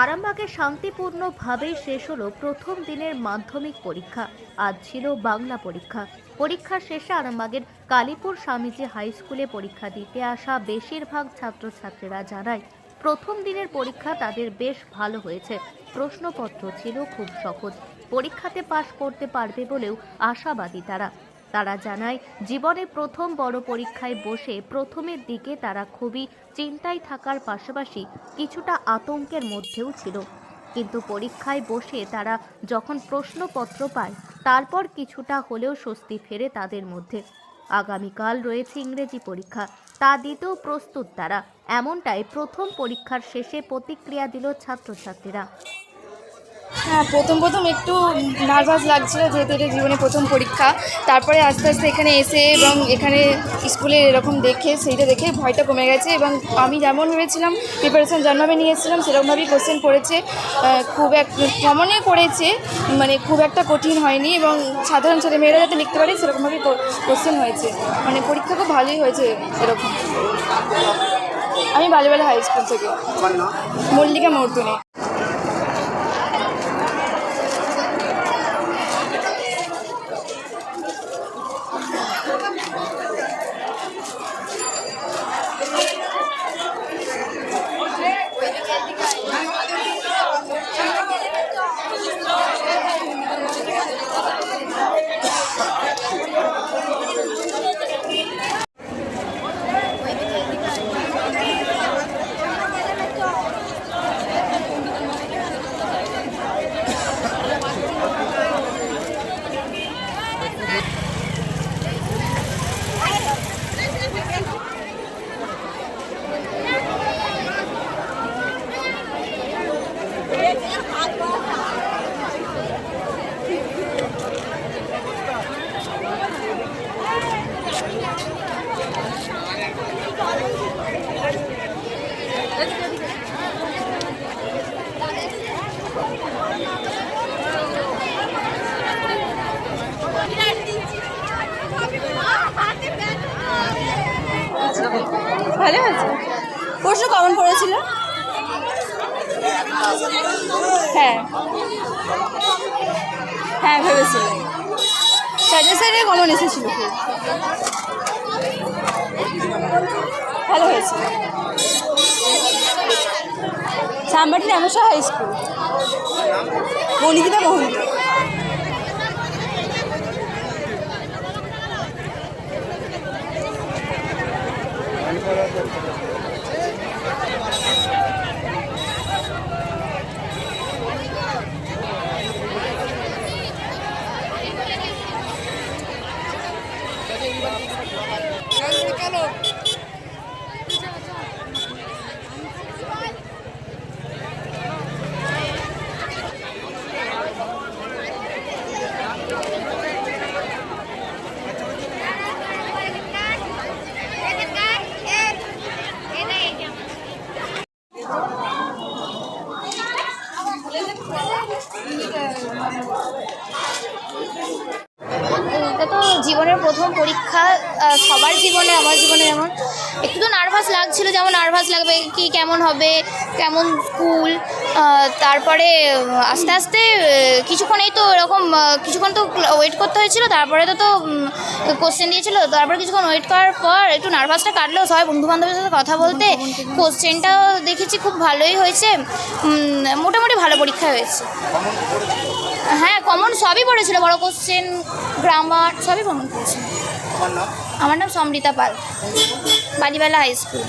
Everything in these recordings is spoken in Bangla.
আরামবাগে শান্তিপূর্ণভাবেই শেষ হলো প্রথম দিনের মাধ্যমিক পরীক্ষা। আজ ছিল বাংলা পরীক্ষা। পরীক্ষা শেষে আরামবাগের কালীপুর স্বামীজি হাই স্কুলে পরীক্ষা দিতে আসা বেশিরভাগ ছাত্রছাত্রীরা জানায় প্রথম দিনের পরীক্ষা তাদের বেশ ভালো হয়েছে। প্রশ্নপত্র ছিল খুব সহজ, পরীক্ষাতে পাশ করতে পারবে বলেও আশাবাদী তারা জানায় জীবনে প্রথম বড় পরীক্ষায় বসে প্রথমের দিকে তারা খুবই চিন্তায় থাকার পাশাপাশি কিছুটা আতঙ্কের মধ্যেও ছিল, কিন্তু পরীক্ষায় বসে তারা যখন প্রশ্নপত্র পায় তারপর কিছুটা হলেও স্বস্তি ফেরে তাদের মধ্যে। আগামীকাল রয়েছে ইংরেজি পরীক্ষা, তা দিতেও প্রস্তুত তারা। এমনটাই প্রথম পরীক্ষার শেষে প্রতিক্রিয়া দিল ছাত্রছাত্রীরা। হ্যাঁ, প্রথম একটু নার্ভাস লাগছিল, যেহেতু এটা জীবনে প্রথম পরীক্ষা। তারপরে আস্তে আস্তে এখানে এসে এবং এখানে স্কুলে এরকম দেখে সেইটা দেখে ভয়টা কমে গেছে এবং আমি যেমন ভেবেছিলাম প্রিপারেশান যেমনভাবে নিয়েছিলাম সেরকমভাবেই কোশ্চেন পড়েছে। খুব কমনে করেছে, মানে খুব একটা কঠিন হয়নি এবং সাধারণ ছেলেমেয়েরা যাতে লিখতে পারে সেরকমভাবেই কোশ্চেন হয়েছে। মানে পরীক্ষা খুব ভালোই হয়েছে এরকম। আমি বালিবালা হাই স্কুল থেকে, মল্লিকা মর্তুনে। ভালো আছে, প্রশ্ন কমন পড়েছিল। হ্যাঁ হ্যাঁ ভেবেছিলাম সাজেশনে কমন এসেছিল, খুব ভালো হয়েছে। সাম্বাটি রামেশ্বর হাই স্কুল, মনিকিতা মহন্ত। এটা তো জীবনের প্রথম পরীক্ষা, সবার জীবনে, আমার জীবনে যেমন একটু তো নার্ভাস লাগছিল, যেমন নার্ভাস লাগবে কি কেমন হবে, কেমন স্কুল। তারপরে আস্তে আস্তে কিছুক্ষণ এই তো এরকম কিছুক্ষণ তো ওয়েট করতে হয়েছিল, তারপরে তো কোশ্চেন দিয়েছিল, তারপরে কিছুক্ষণ ওয়েট করার পর একটু নার্ভাসটা কাটলেও সবাই বন্ধুবান্ধবের সাথে কথা বলতে কোশ্চেনটাও দেখেছি খুব ভালোই হয়েছে। মোটামুটি ভালো পরীক্ষা হয়েছে। হ্যাঁ, কমন সবই পড়েছিল, বড় কোশ্চেন, গ্রামার সবই কমন পড়েছিল। আমার নাম সমৃতা পাল, বালিবালা হাই স্কুল।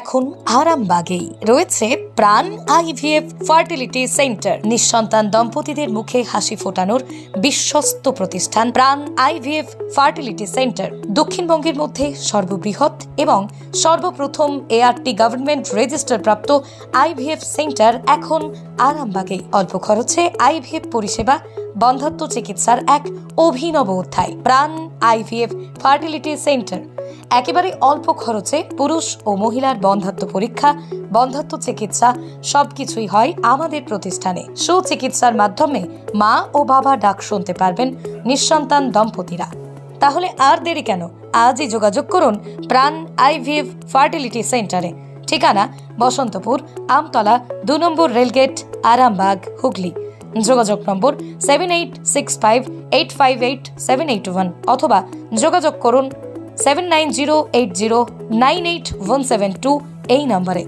এখন আরামবাগেই রয়েছে প্রাণ আইভিএফ ফার্টিলিটি সেন্টার। নিঃসন্তান দম্পতিদের মুখে হাসি ফোটানোর বিশ্বস্ত প্রতিষ্ঠান প্রাণ আইভিএফ ফার্টিলিটি সেন্টার দক্ষিণবঙ্গের মধ্যে সর্ববৃহৎ এবং সর্বপ্রথম এআরটি গভর্নমেন্ট রেজিস্টার প্রাপ্ত আইভিএফ সেন্টার এখন আরামবাগেই। অল্প খরচে আইভিএফ পরিষেবা, বন্ধ্যাত্ব চিকিৎসার এক অভিনব অধ্যায়। প্রাণ আইভিএফ ফার্টিলিটি সেন্টার একেবারে অল্প খরচে পুরুষ ও মহিলার বন্ধ্যাত্ব পরীক্ষা, বন্ধ্যাত্ব চিকিৎসা সবকিছুই হয় আমাদের প্রতিষ্ঠানে। সুচিকিৎসার মাধ্যমে মা ও বাবা ডাক শুনতে পারবেন নিঃসন্তান দম্পতিরা। তাহলে আর দেরি কেন, আজই যোগাযোগ করুন প্রাণ আইভিএফ ফার্টিলিটি সেন্টারে। ঠিকানা বসন্তপুর আমতলা 2 নম্বর রেলগেট, আরামবাগ, হুগলি। যোগাযোগ নম্বর 7865858781 অথবা যোগাযোগ করুন 7908098172 এই নম্বরে।